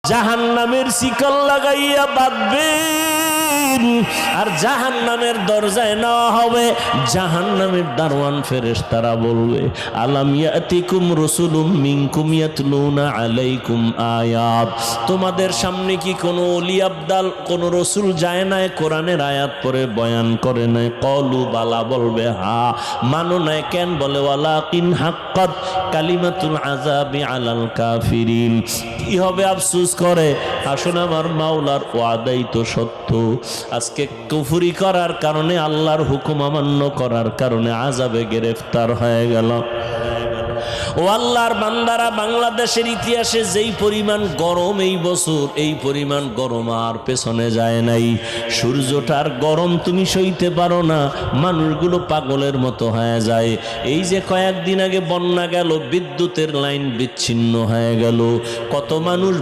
জাহান্নামের শিকল লাগাইয়া বাঁধবেন আর জাহান্নামের দরজায় নেওয়া হবে। জাহান্নামের দারওয়ান ফেরেশতারা বলবে, আলাম ইয়াতিকুম রাসূলুম মিনকুম ইয়াতলুনা আলাইকুম আয়াত, তোমাদের সামনে কি কোনো ওলি আবদাল কোন রসুল যায় নাই কোরআনের আয়াত পড়ে বয়ান করে নাই? কলু বালা, বলবে হ্যাঁ। মানো নাই কেন? বলে ওয়ালাকিন হাক্কাত কালিমাতুল আযাবি আলাল কাফিরিন। কি হবে আফসোস করে, আসুন আমার মাওলার ওয়াদাই তো সত্য। আজকে কুফরি করার কারণে, আল্লাহর হুকুম অমান্য করার কারণে আযাবে গ্রেফতার হয়ে গেল। ও আল্লাহর বান্দারা, বাংলাদেশের ইতিহাসে যেই পরিমাণ গরম এই বছর, এই পরিমাণ গরম আর পেছনে যায় নাই। সূর্যটার গরম তুমি সইতে পারো না, মানুষগুলো পাগলের মতো হয়ে যায়। এই যে কয়েকদিন আগে বন্যা গেল, বিদ্যুতের লাইন বিচ্ছিন্ন হয়ে গেল, কত মানুষ